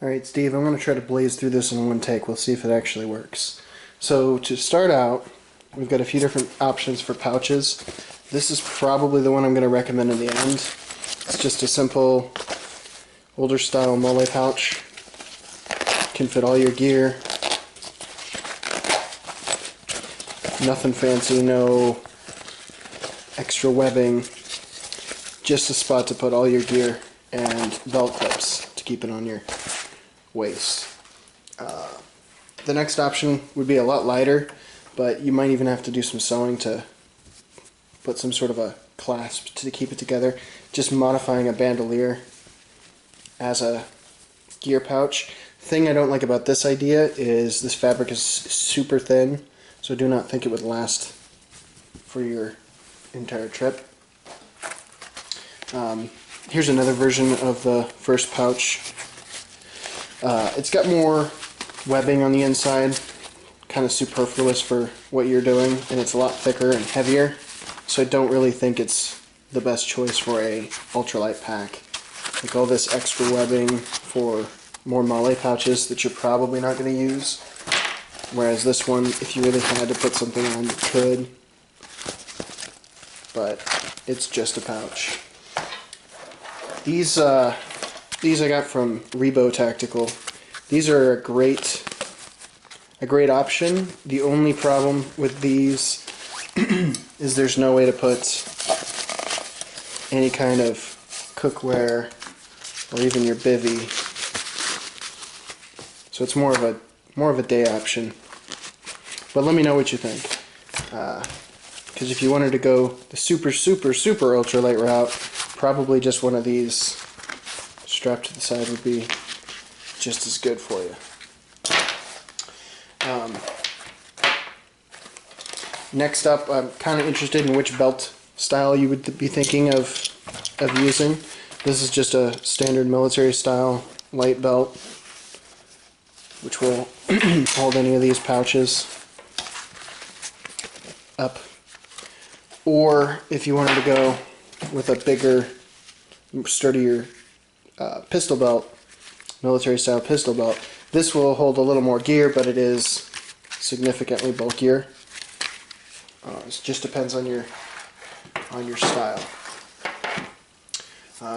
Alright, Steve, I'm going to try to blaze through this in one take. We'll see if it actually works. So to start out, we've got a few different options for pouches. This is probably the one I'm going to recommend in the end. It's just a simple, older style mole pouch. Can fit all your gear. Nothing fancy, no extra webbing. Just a spot to put all your gear and belt clips to keep it on your waist. The next option would be a lot lighter, but you might even have to do some sewing to put some sort of a clasp to keep it together. Just modifying a bandolier as a gear pouch. The thing I don't like about this idea is this fabric is super thin, so do not think it would last for your entire trip. Here's another version of the first pouch. It's got more webbing on the inside, kind of superfluous for what you're doing, and it's a lot thicker and heavier, so I don't really think it's the best choice for a ultralight pack. Like all this extra webbing for more mole pouches that you're probably not going to use, whereas this one, if you really had to put something on, you could, but it's just a pouch. These I got from Rebo Tactical. These are a great option. The only problem with these is there's no way to put any kind of cookware or even your bivvy. So it's more of a day option. But let me know what you think. Because if you wanted to go the super ultralight route, probably just one of these strapped to the side would be just as good for you. Next up, I'm kind of interested in which belt style you would be thinking of using. This is just a standard military style light belt, which will hold any of these pouches up. Or if you wanted to go with a bigger, sturdier pistol belt, military style pistol belt, this will hold a little more gear, but it is significantly bulkier. It just depends on your style.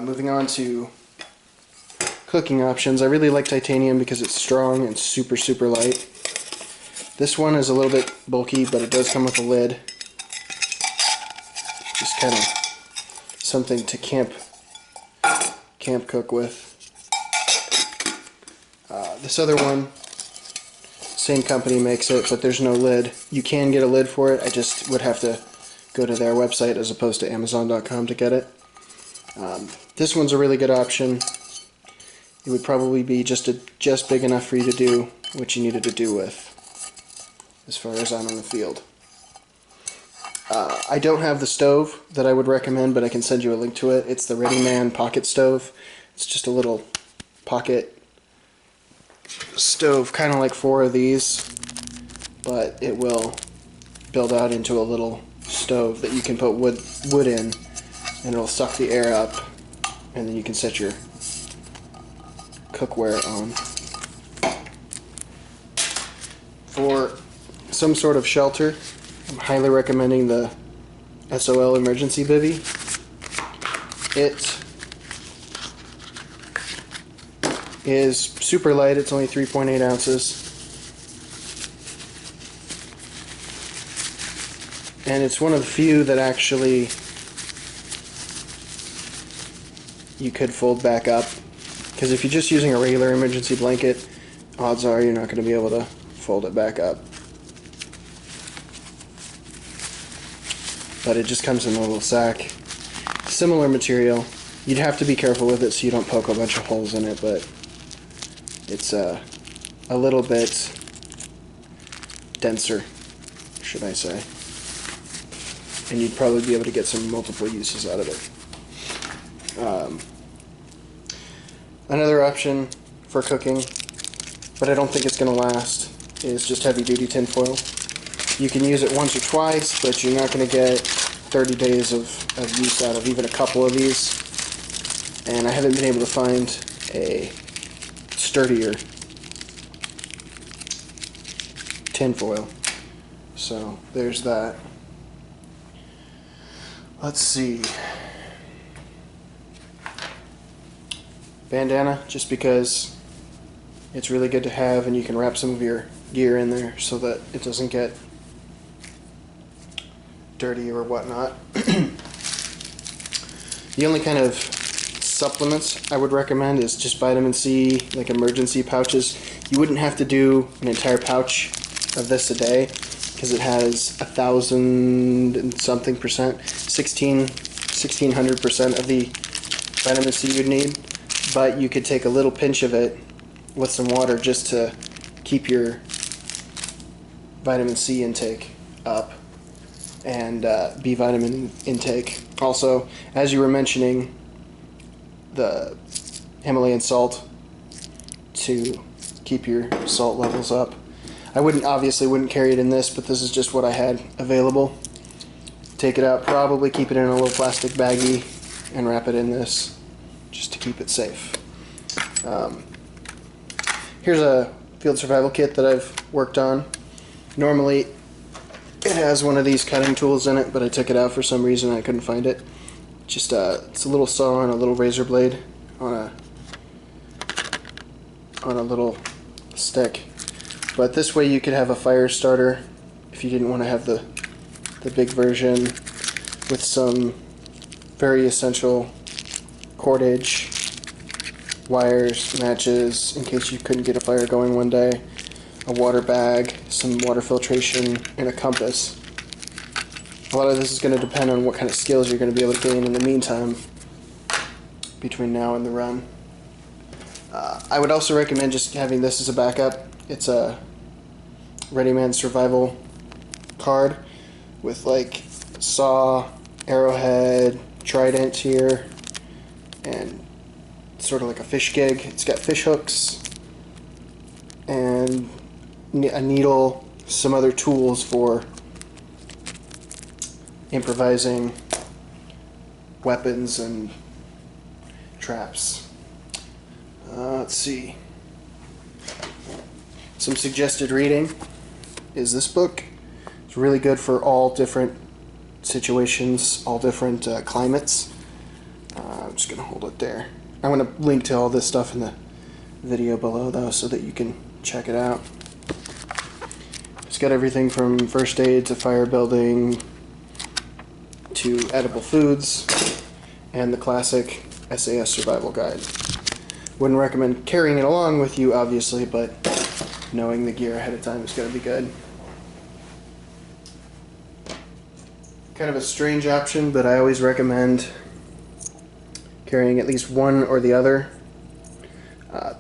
Moving on to cooking options, I really like titanium because it's strong and super light. This one is a little bit bulky, but it does come with a lid. Just kind of something to camp cook with. This other one, same company makes it, but there's no lid. You can get a lid for it. I just would have to go to their website as opposed to Amazon.com to get it. This one's a really good option. It would probably be just big enough for you to do what you needed to do with, as far as I'm on the field. I don't have the stove that I would recommend, but I can send you a link to it. It's the Readyman Pocket Stove. It's just a little pocket stove, kind of like 4 of these, but it will build out into a little stove that you can put wood in, and it'll suck the air up, and then you can set your cookware on. For some sort of shelter, I'm highly recommending the SOL emergency bivvy. It is super light, it's only 3.8 ounces. And it's one of the few that actually you could fold back up. Because if you're just using a regular emergency blanket, odds are you're not going to be able to fold it back up. But it just comes in a little sack. Similar material. You'd have to be careful with it so you don't poke a bunch of holes in it, but it's a little bit denser, should I say. And you'd probably be able to get some multiple uses out of it. Another option for cooking, but I don't think it's going to last, is just heavy-duty tinfoil. You can use it once or twice, but you're not going to get 30 days of use out of even a couple of these. And I haven't been able to find a sturdier tin foil. So there's that. Let's see. Bandana, just because it's really good to have, and you can wrap some of your gear in there so that it doesn't get dirty or whatnot. The only kind of supplements I would recommend is just vitamin C, like emergency pouches. You wouldn't have to do an entire pouch of this a day because it has 1,000 and something percent, 1,600% of the vitamin C you'd need. But you could take a little pinch of it with some water just to keep your vitamin C intake up and B vitamin intake. Also, as you were mentioning, the Himalayan salt to keep your salt levels up. I obviously wouldn't carry it in this, but this is just what I had available. Take it out, probably keep it in a little plastic baggie and wrap it in this just to keep it safe. Here's a field survival kit that I've worked on. Normally it has one of these cutting tools in it, but I took it out for some reason and I couldn't find it. Just it's a little saw and a little razor blade on a little stick. But this way you could have a fire starter if you didn't want to have the big version, with some very essential cordage, wires, matches in case you couldn't get a fire going one day, a water bag, some water filtration, and a compass. A lot of this is going to depend on what kind of skills you're going to be able to gain in the meantime between now and the run. I would also recommend just having this as a backup. It's a Ready-Man Survival card with like saw, arrowhead, trident here, and sort of like a fish gig. It's got fish hooks and a needle, some other tools for improvising weapons and traps. Let's see. Some suggested reading is this book. It's really good for all different situations, all different climates. I'm just going to hold it there. I'm going to link to all this stuff in the video below though so that you can check it out. It's got everything from first aid to fire building to edible foods and the classic SAS survival guide. Wouldn't recommend carrying it along with you obviously, but knowing the gear ahead of time is going to be good. Kind of a strange option, but I always recommend carrying at least one or the other.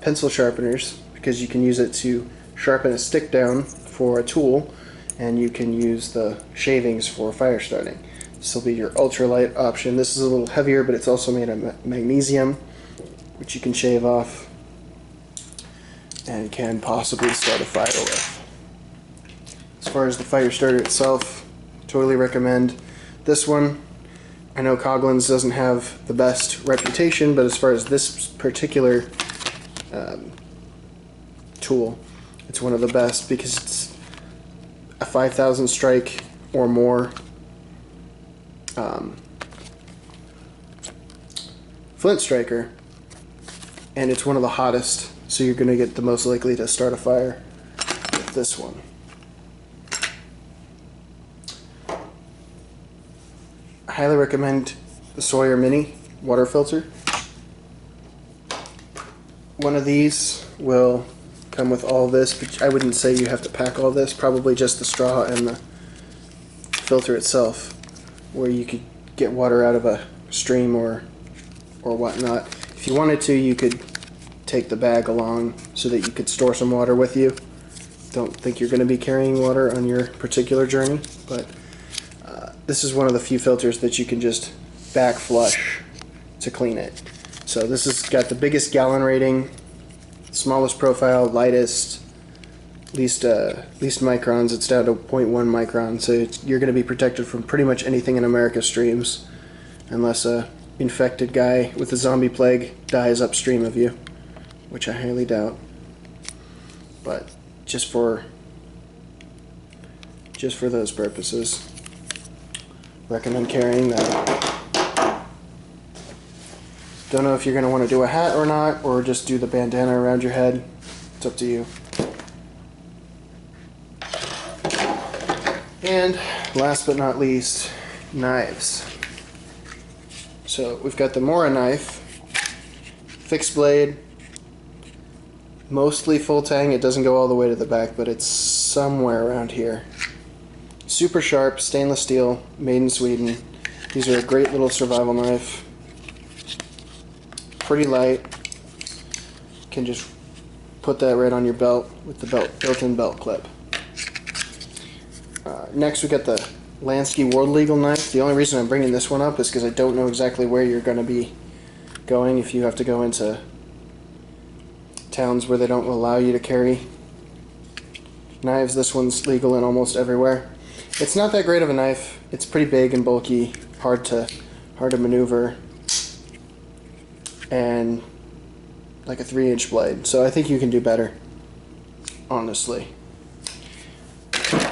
Pencil sharpeners, because you can use it to sharpen a stick down for a tool, and you can use the shavings for fire starting. This will be your ultralight option. This is a little heavier, but it's also made of magnesium, which you can shave off and can possibly start a fire with. As far as the fire starter itself, totally recommend this one. I know Coghlan's doesn't have the best reputation, but as far as this particular tool, it's one of the best because it's a 5,000 strike or more flint striker, and it's one of the hottest, so you're going to get the most likely to start a fire with this one. I highly recommend the Sawyer Mini water filter. One of these will come with all this, but I wouldn't say you have to pack all this, probably just the straw and the filter itself, where you could get water out of a stream or whatnot. If you wanted to, you could take the bag along so that you could store some water with you. Don't think you're going to be carrying water on your particular journey, but this is one of the few filters that you can just back flush to clean it. So this has got the biggest gallon rating, smallest profile, lightest, least microns. It's down to 0.1 micron, so you're going to be protected from pretty much anything in America's streams, unless a infected guy with a zombie plague dies upstream of you. which I highly doubt. But just for those purposes, recommend carrying that. Don't know if you're going to want to do a hat or not, or just do the bandana around your head. It's up to you. And last but not least, knives. So we've got the Mora knife, fixed blade, mostly full tang. It doesn't go all the way to the back, but it's somewhere around here. Super sharp, stainless steel, made in Sweden. These are a great little survival knife. Pretty light. Can just put that right on your belt with the built-in belt clip. Next we got the Lansky World Legal knife. The only reason I'm bringing this one up is because I don't know exactly where you're going to be going if you have to go into towns where they don't allow you to carry knives. This one's legal in almost everywhere. It's not that great of a knife. It's pretty big and bulky, hard to maneuver, and like a 3-inch blade. So I think you can do better, honestly.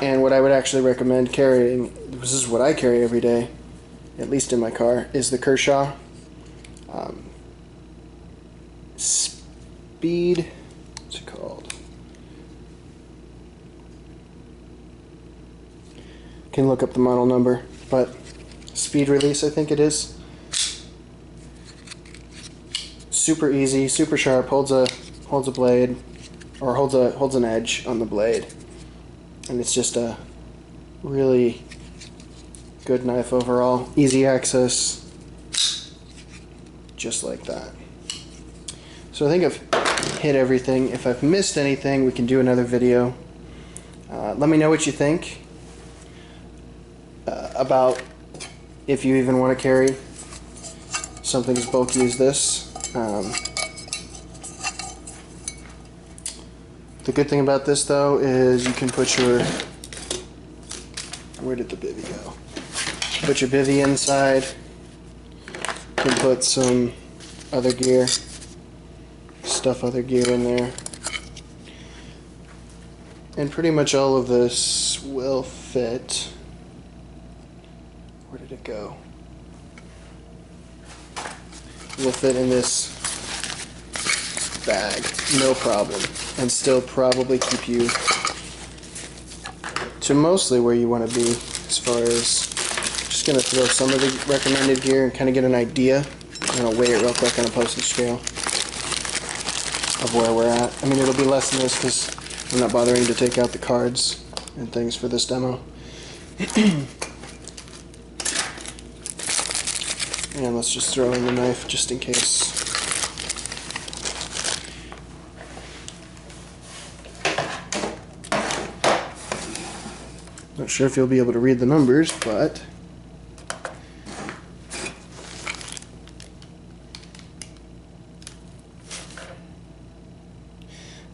And what I would actually recommend carrying, this is what I carry every day, at least in my car, is the Kershaw Speed, what's it called? Can look up the model number, but Speed Release, I think it is. Super easy, super sharp, holds a blade, or holds an edge on the blade. And it's just a really good knife overall. Easy access, just like that. So I think I've hit everything. If I've missed anything, we can do another video. Let me know what you think about if you even want to carry something as bulky as this. The good thing about this, though, is you can put your, where did the bivvy go? Put your bivvy inside. You can put some other gear, stuff other gear in there. And pretty much all of this will fit. Where did it go? Will fit in this bag, no problem, and still probably keep you to mostly where you want to be. As far as, just going to throw some of the recommended gear and kind of get an idea, and I'll weigh it real quick on a postage scale of where we're at. I mean, it'll be less than this because I'm not bothering to take out the cards and things for this demo. And let's just throw in the knife just in case. Not sure if you'll be able to read the numbers, but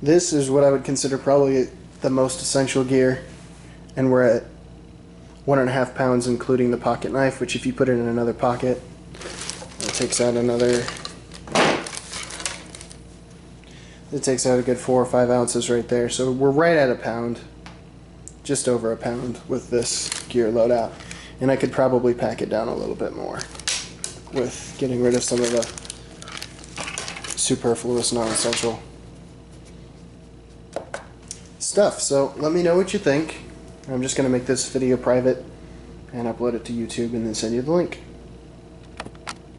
this is what I would consider probably the most essential gear, and we're at 1.5 pounds including the pocket knife, which if you put it in another pocket, it takes out a good 4 or 5 ounces right there. So we're right at a pound, just over a pound with this gear loadout. And I could probably pack it down a little bit more with getting rid of some of the superfluous, non-essential stuff. So let me know what you think. I'm just going to make this video private and upload it to YouTube and then send you the link.